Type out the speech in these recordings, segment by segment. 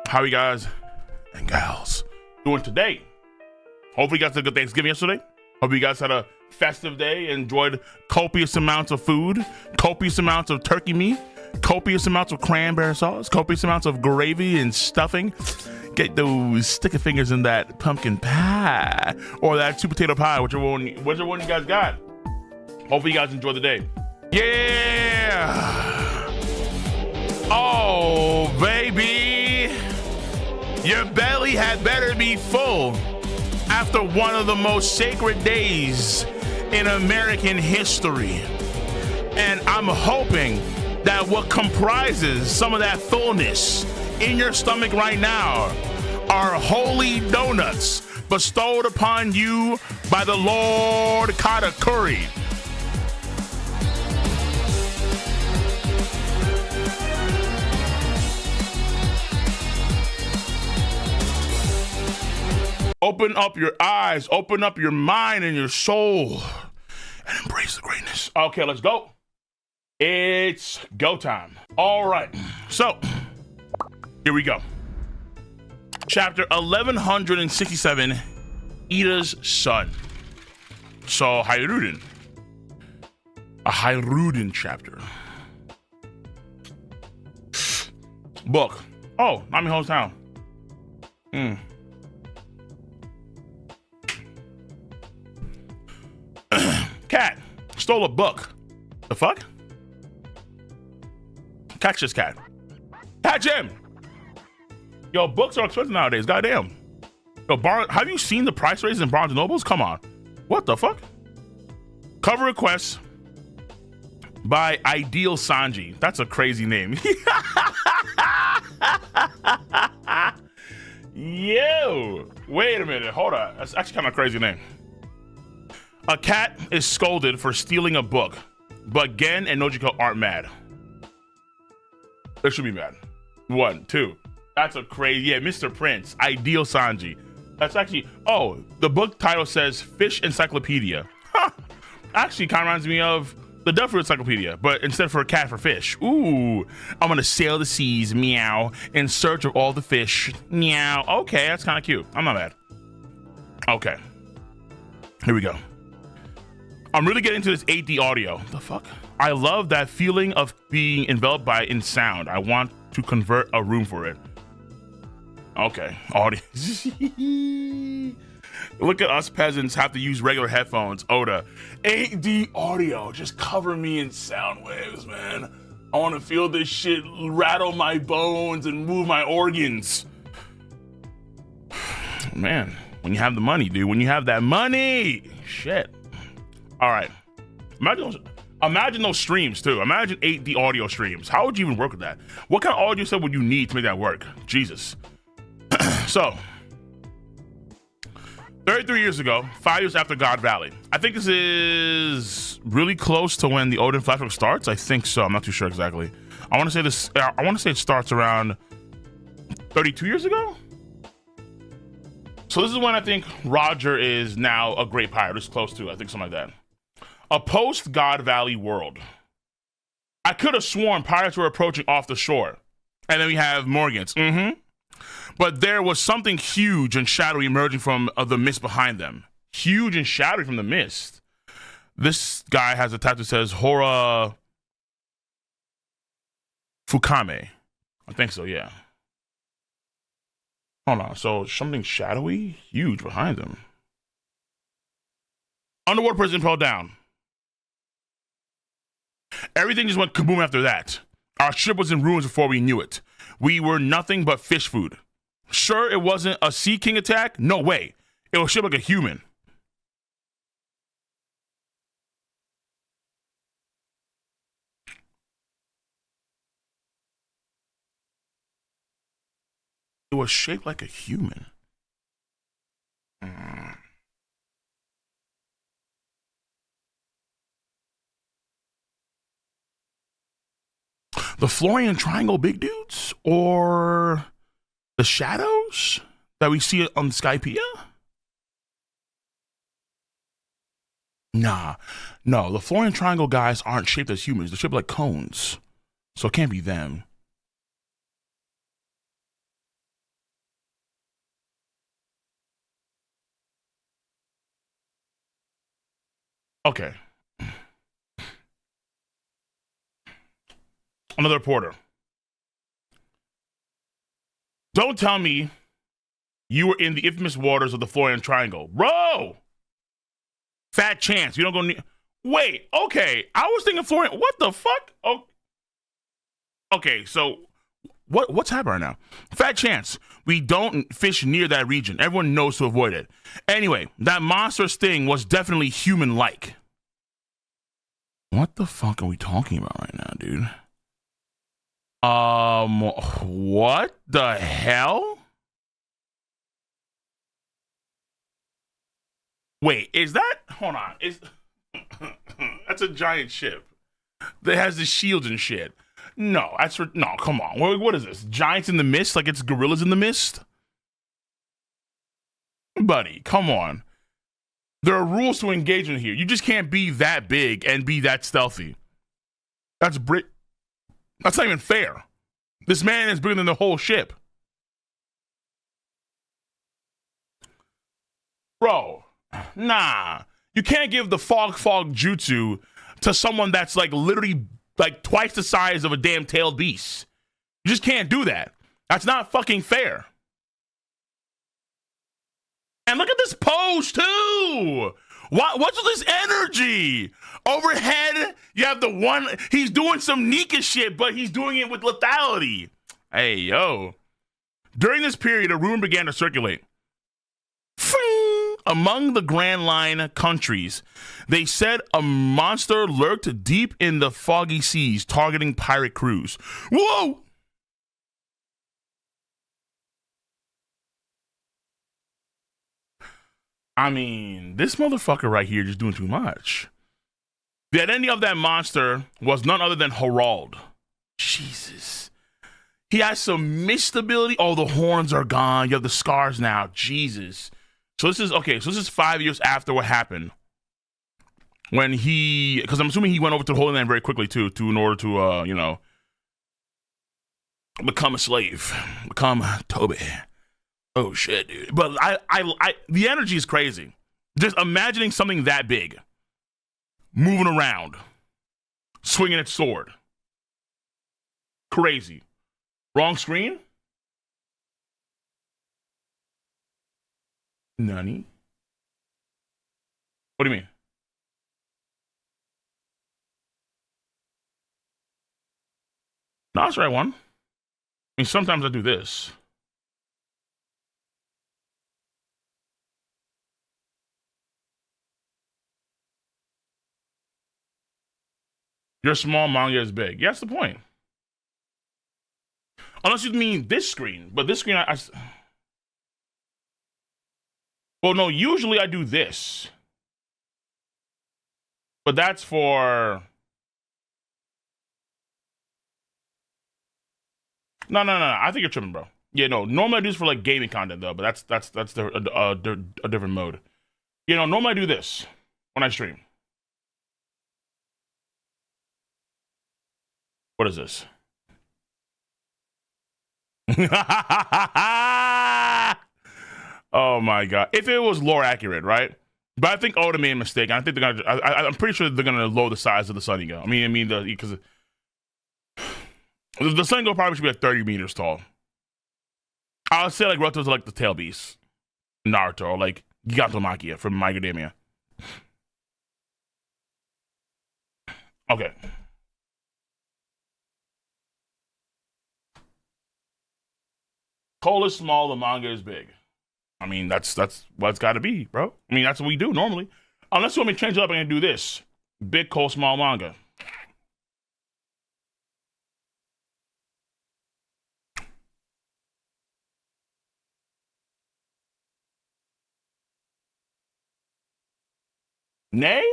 How you guys and gals doing today? Hopefully you guys had a good Thanksgiving yesterday. Hope you guys had a festive day, enjoyed copious amounts of food, copious amounts of turkey meat, copious amounts of cranberry sauce, copious amounts of gravy and stuffing. Get those sticky fingers in that pumpkin pie or that sweet potato pie, whichever one you guys got. Hopefully you guys enjoy the day. Yeah! Oh, baby! Your belly had better be full after one of the most sacred days in American history. And I'm hoping that what comprises some of that fullness in your stomach right now are holy donuts bestowed upon you by the Lord Katakuri. Open up your eyes, open up your mind and your soul, and embrace the greatness. Okay, let's go. It's go time. All right, so here we go. Chapter 1167, Ida's son. So Hairuden. A Hairuden chapter. Book. Oh, not my hometown. Cat stole a book. The fuck? Catch this cat. Catch him! Yo, books are expensive nowadays. Goddamn. Yo, have you seen the price raises in Barnes & Nobles? Come on. What the fuck? Cover request by Ideal Sanji. That's a crazy name. Yo, wait a minute. Hold on. That's actually kind of a crazy name. A cat is scolded for stealing a book, but Gen and Nojiko aren't mad. They should be mad. 1, 2. That's a crazy, yeah, Mr. Prince, Ideal Sanji. That's actually, oh, the book title says Fish Encyclopedia. Huh. Actually kind of reminds me of the Duffer Encyclopedia, but instead for a cat, for fish. Ooh, I'm gonna sail the seas, meow, in search of all the fish, meow. Okay, that's kind of cute. I'm not mad. Okay, here we go. I'm really getting into this 8D audio. The fuck? I love that feeling of being enveloped by in sound. I want to convert a room for it. Okay, audio. Look at us peasants have to use regular headphones. Oda, 8D audio. Just cover me in sound waves, man. I want to feel this shit rattle my bones and move my organs. Man, when you have the money, dude. When you have that money. Shit. All right, imagine those streams too. Imagine 8D audio streams. How would you even work with that? What kind of audio set would you need to make that work? Jesus. So, 33 years ago, 5 years after God Valley. I think this is really close to when the Odin flashback starts. I think so. I'm not too sure exactly. I want to say this. I want to say it starts around 32 years ago. So this is when I think Roger is now a great pirate. It's close to, I think, something like that. A post-God Valley world. I could have sworn pirates were approaching off the shore. And then we have Morgans. But there was something huge and shadowy emerging from the mist behind them. Huge and shadowy from the mist. This guy has a tattoo that says Hora Fukame. I think so, yeah. Hold on, so something shadowy, huge behind them. Underwater prison fell down. Everything just went kaboom after that. Our ship was in ruins before we knew it. We were nothing but fish food. Sure, it wasn't a Sea King attack? No way. It was shaped like a human. It was shaped like a human. The Florian Triangle big dudes? Or the shadows that we see on Skypiea? Nah, no, the Florian Triangle guys aren't shaped as humans. They're shaped like cones. So it can't be them. Okay. Another reporter. Don't tell me you were in the infamous waters of the Florian Triangle. Bro! Fat chance. You don't go near. Wait, okay. I was thinking Florian. What the fuck? Oh, okay, so what's happening right now? Fat chance. We don't fish near that region. Everyone knows to avoid it. Anyway, that monster sting was definitely human-like. What the fuck are we talking about right now, dude? What the hell? Wait, is that? Hold on. Is that's a giant ship that has the shields and shit? No, no. Come on. What is this? Giants in the mist? Like it's gorillas in the mist? Buddy, come on. There are rules to engagement here. You just can't be that big and be that stealthy. That's not even fair. This man is bigger than the whole ship. Bro, nah. You can't give the fog jutsu to someone that's like literally like twice the size of a damn tailed beast. You just can't do that. That's not fucking fair. And look at this pose too. What's with this energy? Overhead, you have the one, he's doing some Nika shit, but he's doing it with lethality. Hey, yo. During this period, a rumor began to circulate. Among the Grand Line countries, they said a monster lurked deep in the foggy seas, targeting pirate crews. Whoa! I mean, this motherfucker right here just doing too much. The identity of that monster was none other than HARALD. Jesus. He has some mist ability. Oh, the horns are gone. You have the scars now. Jesus. So this is 5 years after what happened. When because I'm assuming he went over to the Holy Land very quickly too, in order to, become a slave. Become Toby. Oh shit, dude. But the energy is crazy. Just imagining something that big, moving around, swinging its sword. Crazy. Wrong screen? Nani? What do you mean? No, that's the right one. I mean, sometimes I do this. Your small manga is big. Yeah, that's the point. Unless you mean this screen. But this screen, well, no, usually I do this. But that's for... No. I think you're tripping, bro. Yeah, no. Normally I do this for like gaming content though, but that's a different mode. You know, normally I do this when I stream. What is this? Oh my god! If it was lore accurate, right? But I think Oda made a mistake. I think they're gonna. I'm pretty sure they're gonna lower the size of the Sun Eagle. Because the Sun Eagle probably should be like 30 meters tall. I'll say like relative to like the Tail Beast, Naruto, or like Gigantomachia from My Academia. Okay. KOL is small, the manga is big. I mean, that's what it's got to be, bro. I mean, that's what we do normally. Unless you want me to change it up and do this. Big KOL, small manga. Nay?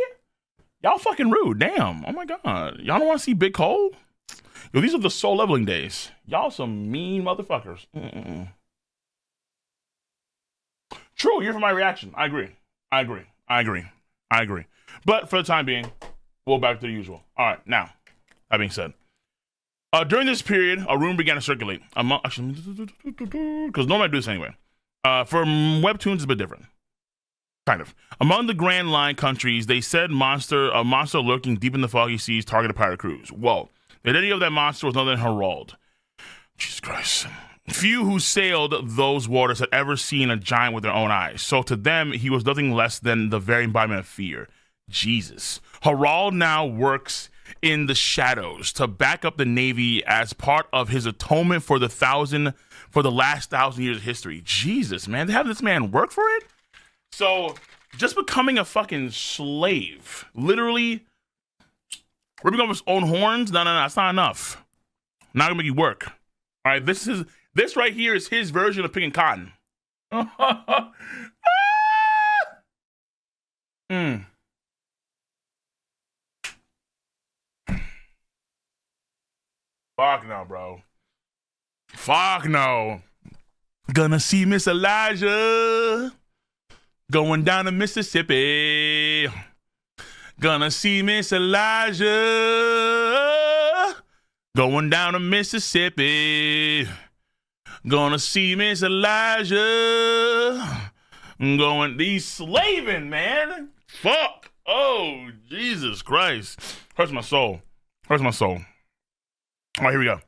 Y'all fucking rude. Damn. Oh my god. Y'all don't want to see Big KOL? Yo, these are the soul leveling days. Y'all some mean motherfuckers. True, you're for my reaction. I agree. But for the time being, we'll back to the usual. All right, now, that being said, during this period, a rumor began to circulate. Because normally I do this anyway. For webtoons, it's a bit different. Kind of. Among the Grand Line countries, they said a monster lurking deep in the foggy seas targeted pirate crews. Whoa. The identity of that monster was none other than HARALD. Jesus Christ. Few who sailed those waters had ever seen a giant with their own eyes. So to them, he was nothing less than the very embodiment of fear. Jesus. HARALD now works in the shadows to back up the Navy as part of his atonement for the last 1,000 years of history. Jesus, man. They have this man work for it? So, just becoming a fucking slave, literally ripping off his own horns? No, that's not enough. Not gonna make you work. All right, this right here is his version of picking cotton. Fuck no, bro. Fuck no. Gonna see Miss Elijah. Going down to Mississippi. Gonna see Miss Elijah. Going down to Mississippi. Gonna see Miss Elijah. These slaving, man. Fuck. Oh, Jesus Christ. Hurts my soul. Hurts my soul. All right, here we go.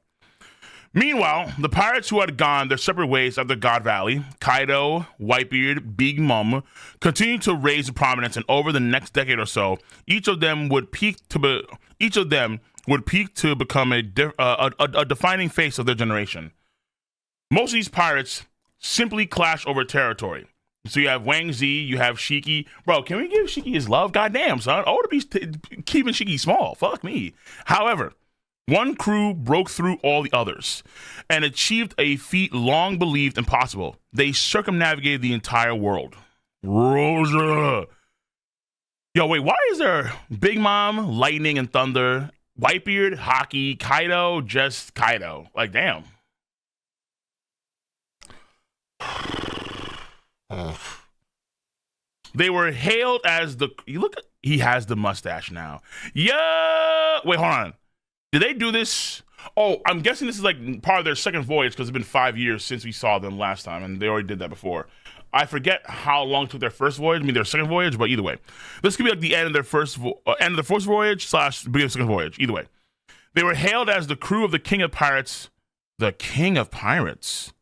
Meanwhile, the pirates who had gone their separate ways after God Valley, Kaido, Whitebeard, Big Mom, continued to raise in prominence, and over the next decade or so, each of them would peak to become a defining face of their generation. Most of these pirates simply clash over territory. So you have Wang Zi, you have Shiki. Bro, can we give Shiki his love? Goddamn, son. I want to be keeping Shiki small. Fuck me. However, one crew broke through all the others and achieved a feat long believed impossible. They circumnavigated the entire world. Rosa. Yo, wait, why is there Big Mom, Lightning and Thunder, Whitebeard, Hockey, Kaido, just Kaido? Like, damn. They were hailed as he has the mustache now. Yeah. Wait, hold on. Did they do this? Oh, I'm guessing this is like part of their second voyage because it's been 5 years since we saw them last time, and they already did that before. I forget how long it took their first voyage, their second voyage, but either way. This could be like the end of their first voyage / beginning of the second voyage. Either way. They were hailed as the crew of the King of Pirates. The King of Pirates?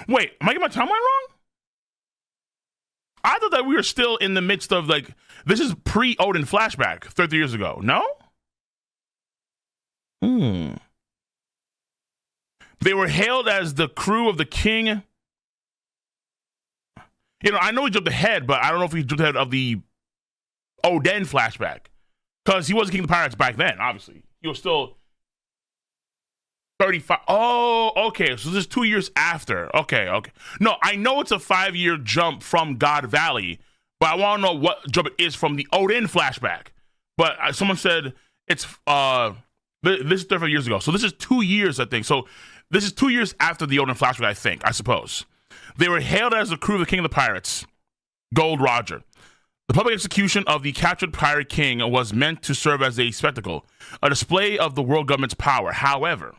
Wait, am I getting my timeline wrong? I thought that we were still in the midst of this is pre-Odin flashback 30 years ago. No? They were hailed as the crew of the king. I know we jumped ahead, but I don't know if we jumped ahead of the Odin flashback. Because he wasn't King of the Pirates back then, obviously. He was still 35. Oh, okay. So this is 2 years after. Okay. No, I know it's a 5-year jump from God Valley, but I want to know what jump it is from the Odin flashback. But someone said it's this is 35 years ago. So this is 2 years, I think. So this is 2 years after the Odin flashback, I suppose. They were hailed as the crew of the King of the Pirates, Gold Roger. The public execution of the captured pirate king was meant to serve as a spectacle, a display of the world government's power. However,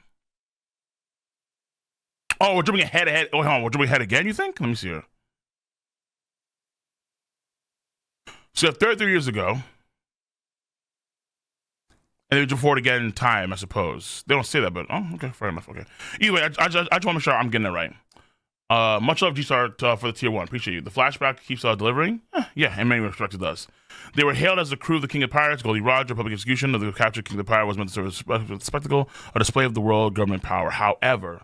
we're jumping ahead. Oh, hold on, we're jumping ahead again, you think? Let me see here. So 33 years ago, and they jump forward again in time, I suppose. They don't say that, but okay, fair enough. Okay. Either way, I just want to make sure I'm getting it right. Much love, G-Star, for the tier 1. Appreciate you. The flashback keeps delivering? Yeah, in many respects it does. They were hailed as the crew of the King of Pirates, Goldie Roger. Public execution of the captured King of the Pirate was meant to serve as a spectacle, a display of the world government power. However,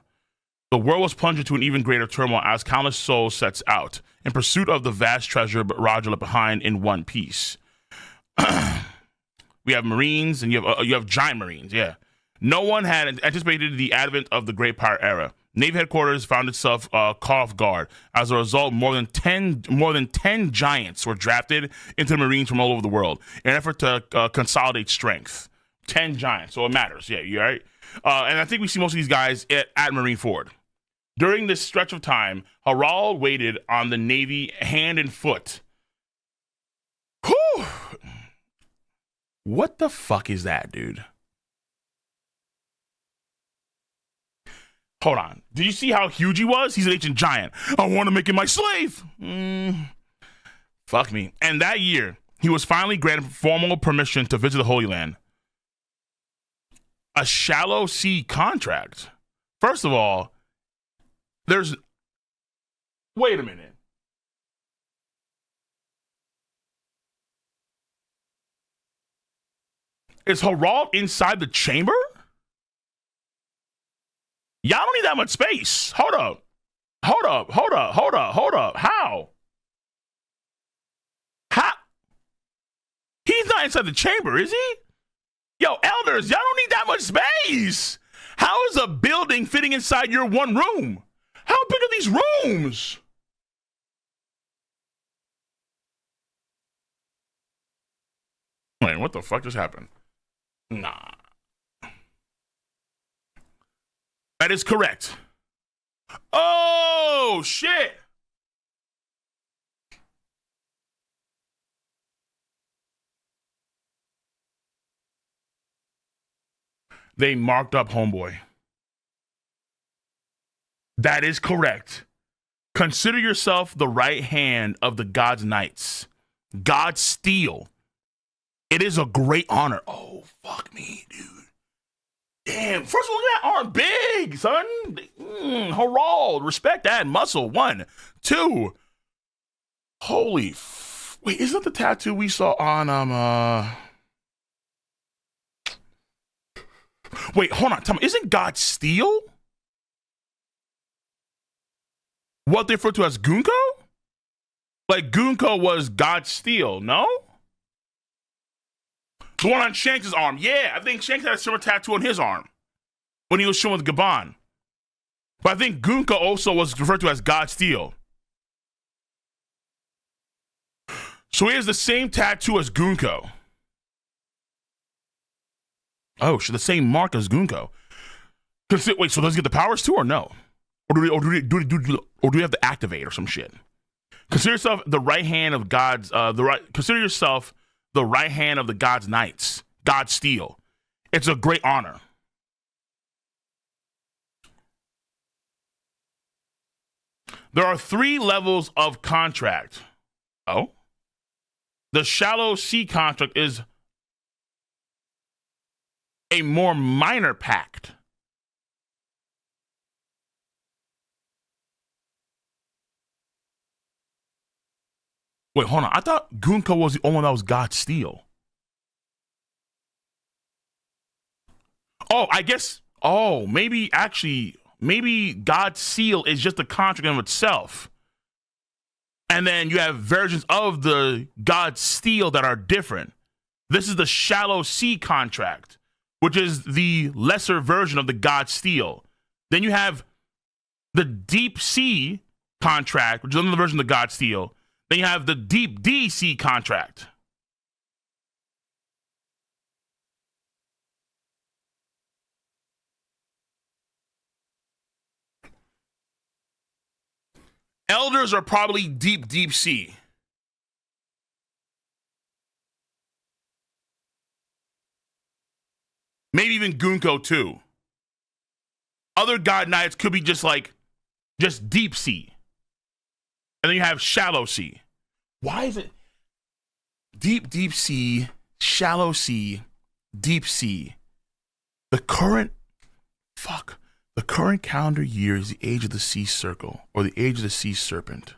the world was plunged into an even greater turmoil as countless souls sets out in pursuit of the vast treasure Roger left behind in one piece. We have Marines, and you have giant Marines, yeah. No one had anticipated the advent of the Great Pirate Era. Navy headquarters found itself caught off guard. As a result, more than 10 giants were drafted into the Marines from all over the world in an effort to consolidate strength. 10 giants, so it matters. Yeah, you all right? And I think we see most of these guys at Marine Ford. During this stretch of time, HARALD waited on the Navy hand and foot. Whew! What the fuck is that, dude? Hold on. Did you see how huge he was? He's an ancient giant. I want to make him my slave. Fuck me. And that year, he was finally granted formal permission to visit the Holy Land. A shallow sea contract. First of all, wait a minute. Is HARALD inside the chamber? Y'all don't need that much space. Hold up. How? He's not inside the chamber, is he? Yo, elders, y'all don't need that much space. How is a building fitting inside your one room? How big are these rooms? Wait, what the fuck just happened? Nah. That is correct. Oh, shit. They marked up homeboy. That is correct. Consider yourself the right hand of the God's knights. God's steel. It is a great honor. Oh, fuck me, dude. Damn. First of all, look at that arm. Big, son. HARALD. Respect that muscle. 1. 2. Holy wait, isn't that the tattoo we saw on Wait, hold on. Tell me, isn't God steel what they refer to as Gunko? Like Gunko was God's steel, no? The one on Shanks' arm. Yeah, I think Shanks had a similar tattoo on his arm when he was showing with Gabon. But I think Gunko also was referred to as God Steel. So he has the same tattoo as Gunko. Oh, the same mark as Gunko. Wait, so does he get the powers too or no? Or do we have to activate or some shit? Consider yourself the right hand of God's consider yourself the right hand of the God's knights, God's steel. It's a great honor. There are 3 levels of contract. Oh? The shallow sea contract is a more minor pact. Wait, hold on. I thought Gunko was the only one that was God's steel. Oh, I guess. Oh, maybe God's seal is just a contract in itself. And then you have versions of the God's steel that are different. This is the shallow sea contract, which is the lesser version of the God steel. Then you have the deep sea contract, which is another version of the God steel. Then you have the deep DC contract. Elders are probably deep sea. Maybe even Gunko too. Other God Knights could be just deep sea. And then you have shallow sea. Why is it deep sea, shallow sea, deep sea? The current calendar year is the age of the sea circle, or the age of the sea serpent.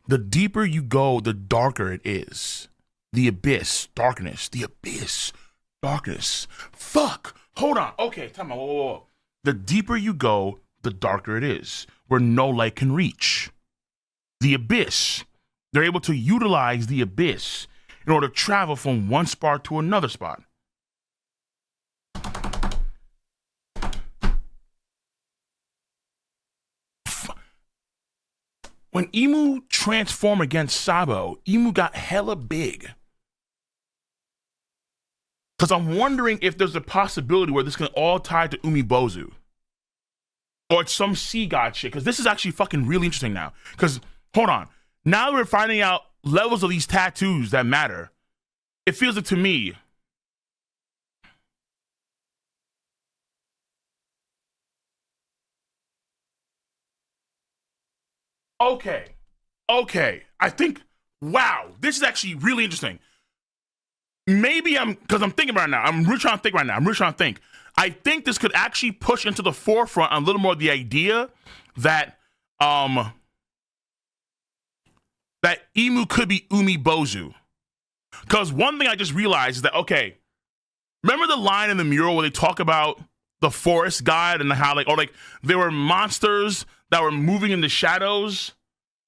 The deeper you go, the darker it is. The abyss, darkness, the abyss, darkness. Fuck. Hold on. Okay, time out. Whoa. The deeper you go, the darker it is, where no light can reach. The abyss. They're able to utilize the abyss in order to travel from one spot to another spot. When Emu transformed against Sabo, Emu got hella big. Because I'm wondering if there's a possibility where this can all tie to Umibozu. Or it's some sea god shit. Because this is actually fucking really interesting now. Because, hold on. Now we're finding out levels of these tattoos that matter. It feels like to me, Okay. Okay. I think, wow, this is actually really interesting. Maybe because I'm thinking right now. I'm really trying to think right now. I'm really trying to think. I think this could actually push into the forefront a little more the idea that that Emu could be Umi Bozu. Because one thing I just realized is that, okay, remember the line in the mural where they talk about the forest god and how there were monsters that were moving in the shadows?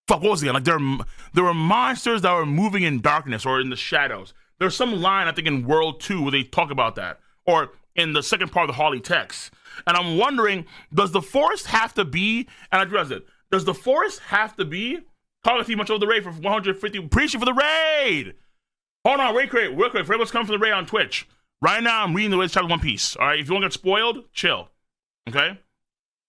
Fuck, what was it again? Like there were monsters that were moving in darkness or in the shadows. There's some line, I think, in World 2 where they talk about that. Or in the second part of the Harley text. And I'm wondering, does the forest have to be, and I realized it, does the forest have to be, Call of Duty much over the raid for 150, appreciate for the raid! Hold on, real quick, for everyone's coming from the raid on Twitch. Right now, I'm reading the latest chapter of One Piece, all right? If you don't get spoiled, chill, okay?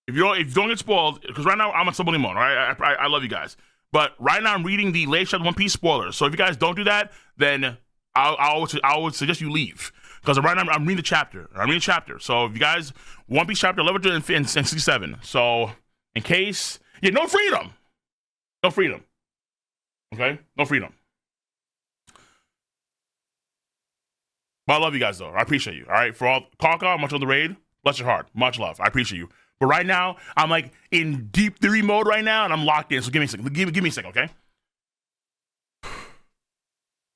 If you don't get spoiled, because right now, I'm on submarine mode, all right? I love you guys. But right now, I'm reading the latest chapter of One Piece spoilers. So if you guys don't do that, then I would suggest you leave. Because right now I'm reading the chapter. So if you guys, One Piece chapter 1167. So in case, no freedom. No freedom. Okay? No freedom. But I love you guys though. I appreciate you. All right? For all, Kaka, much of the raid, bless your heart. Much love. I appreciate you. But right now, I'm like in deep theory mode right now and I'm locked in. So give me a second. Give me a second, okay?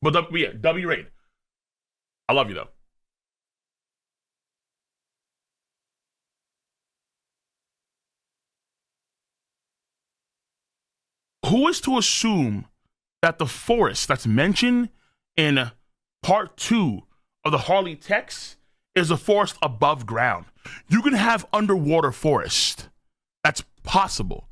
But W raid. I love you though. Who is to assume that the forest that's mentioned in part 2 of the Harley text is a forest above ground? You can have underwater forest. That's possible.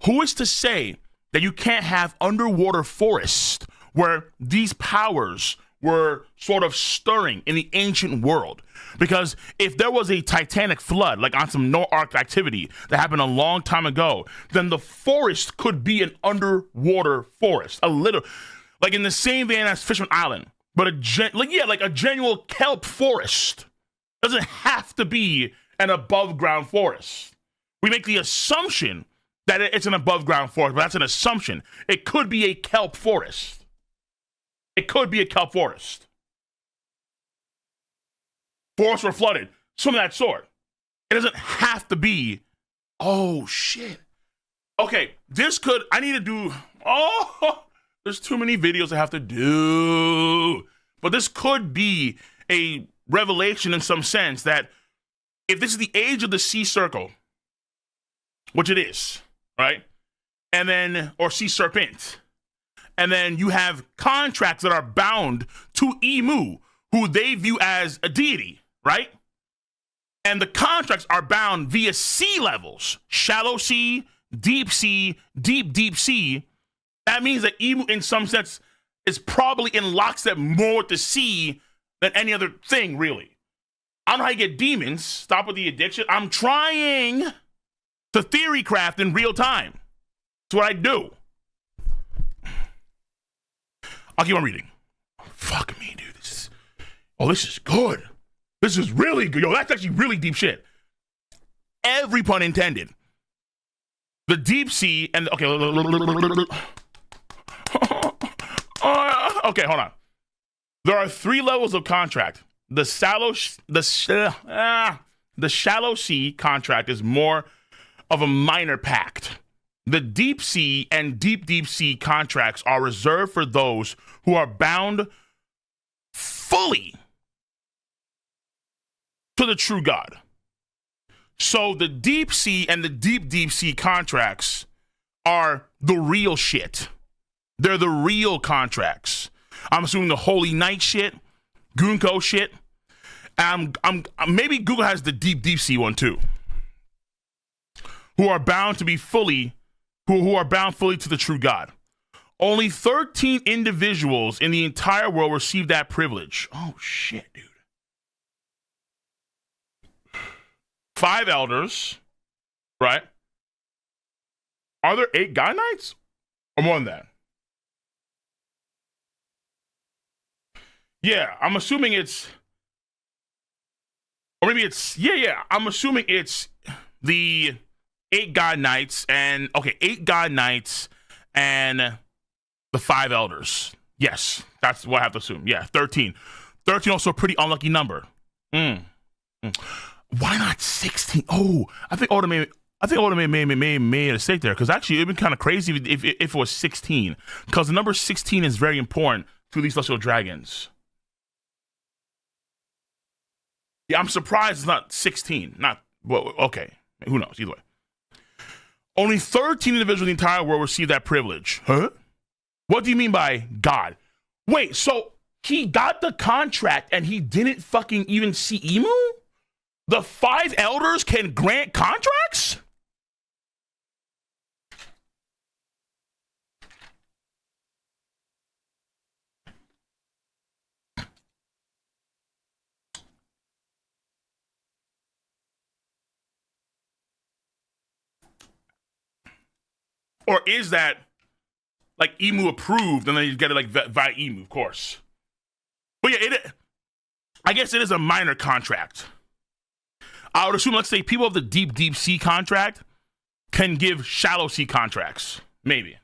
Who is to say that you can't have underwater forest where these powers were sort of stirring in the ancient world? Because if there was a titanic flood, like on some no-arc activity that happened a long time ago, then the forest could be an underwater forest, a little, like in the same vein as Fishman Island, but a genuine kelp forest. Doesn't have to be an above ground forest. We make the assumption that it's an above ground forest, but that's an assumption. It could be a kelp forest. It could be a kelp forest. Forests were flooded. Some of that sort. It doesn't have to be. Oh, shit. Okay, I need to do. There's too many videos I have to do. But this could be a revelation in some sense that if this is the age of the sea circle, which it is, right? And then, or sea serpent. And then you have contracts that are bound to Emu, who they view as a deity, right? And the contracts are bound via sea levels, shallow sea, deep sea, deep sea. That means that Emu, in some sense, is probably in lockstep more with the sea than any other thing, really. I don't know how you get demons. Stop with the addiction. I'm trying to theory craft in real time. That's what I do. I'll keep on reading. Fuck me, dude. This is good. This is really good. Yo, that's actually really deep shit. Every pun intended. The deep sea and okay. Okay, hold on. There are 3 levels of contract. The shallow sea contract is more of a minor pact. The deep sea and deep sea contracts are reserved for those who are bound fully to the true God. So the deep sea and the deep sea contracts are the real shit. They're the real contracts. I'm assuming the Holy Knight shit, Gunko shit. Maybe Google has the deep sea one too. Who are bound to be fully who are bound fully to the true God. Only 13 individuals in the entire world receive that privilege. Oh, shit, dude. 5 elders, right? Are there 8 God Knights? Or more than that? Yeah, I'm assuming it's... Or maybe it's... Yeah, I'm assuming it's the 8 God Knights and okay, 8 God Knights and the 5 elders. Yes, that's what I have to assume. Yeah, 13. 13 also a pretty unlucky number. Why not 16? Oh, I think I would have made a mistake there, because actually it'd been kind of crazy if it was 16, because the number 16 is very important to these celestial dragons. Yeah, I'm surprised it's not 16. Not well. Okay, who knows? Either way, only 13 individuals in the entire world receive that privilege. Huh? What do you mean by God? Wait, so he got the contract and he didn't fucking even see Emu? The 5 elders can grant contracts? Or is that like Emu approved and then you get it like via Emu, of course. But yeah, I guess it is a minor contract. I would assume, let's say, people of the deep sea contract can give shallow sea contracts. Maybe.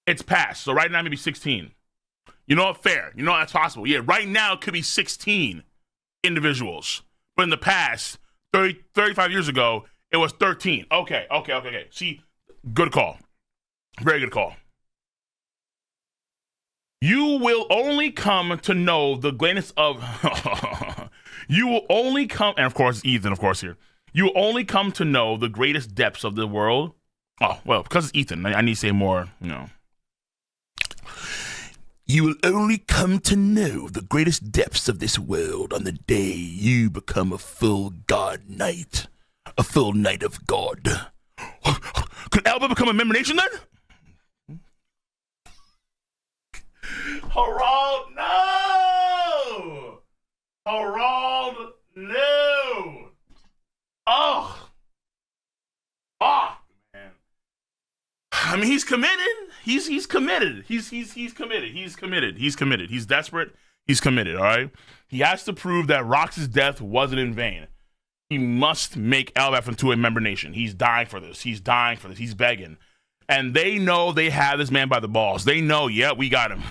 It's passed. So right now, maybe 16. You know what? Fair. You know that's possible. Yeah, right now it could be 16 individuals. But in the past, 35 years ago, it was 13. Okay. See, good call. Very good call. You will only come to know the greatness of... You will only come... And of course, Ethan, of course, here. You will only come to know the greatest depths of the world. Oh, well, because it's Ethan, I need to say more, you know. You will only come to know the greatest depths of this world on the day you become a full God Knight. A full Knight of God. Could Alba become a member nation then? Harald, no! Harald, no! Oh, man. I mean, he's committed. He's committed. He's committed. He's committed. He's committed. He's desperate. He's committed. All right. He has to prove that Rox's death wasn't in vain. He must make Elbaf into a member nation. He's dying for this. He's dying for this. He's begging. And they know they have this man by the balls. They know, yeah, we got him.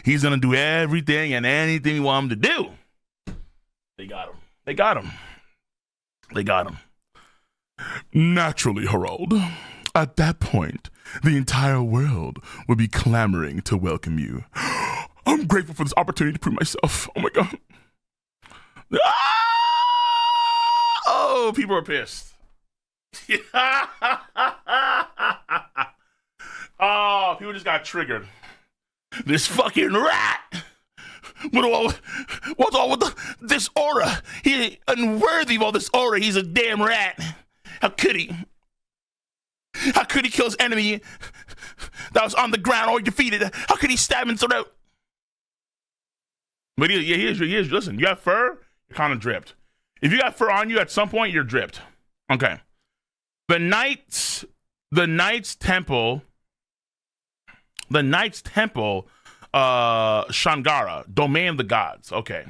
He's going to do everything and anything we want him to do. They got him. They got him. They got him. Naturally, Harald. At that point, the entire world will be clamoring to welcome you. I'm grateful for this opportunity to prove myself. Oh, my God. Ah! Oh, people are pissed. Oh, people just got triggered. This fucking rat. What's all with this aura? He's unworthy of all this aura. He's a damn rat. How could he? How could he kill his enemy that was on the ground or defeated? How could he stab him throat? But he is. Listen, you got fur, you're kind of dripped. If you got fur on you, at some point you're dripped. Okay. The Knights Temple, Shangara, domain of the gods. Okay.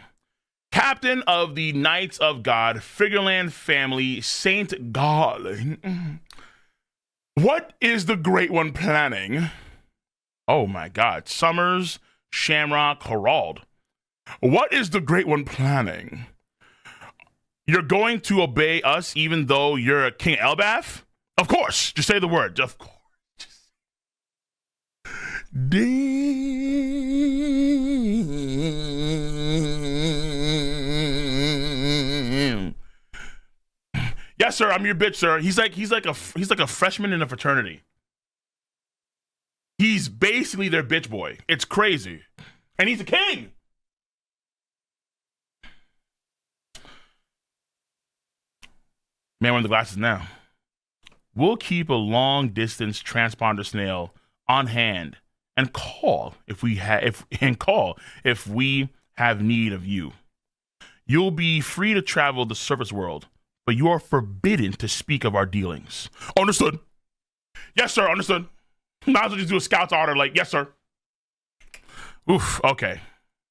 Captain of the Knights of God, Figureland family, Saint God. What is the Great One planning? Oh my God. Summers, Shamrock, Harald. What is the Great One planning? You're going to obey us even though you're King Elbaf? Of course. Just say the word. Of course. Damn. Yes, sir. I'm your bitch, sir. He's like a freshman in a fraternity. He's basically their bitch boy. It's crazy. And he's a king. Man, wearing the glasses now. We'll keep a long distance transponder snail on hand and call if we have need of you. You'll be free to travel the surface world, but you are forbidden to speak of our dealings. Understood. Yes, sir. Understood. Might as well just do a scout's order. Like, yes, sir. Oof. Okay.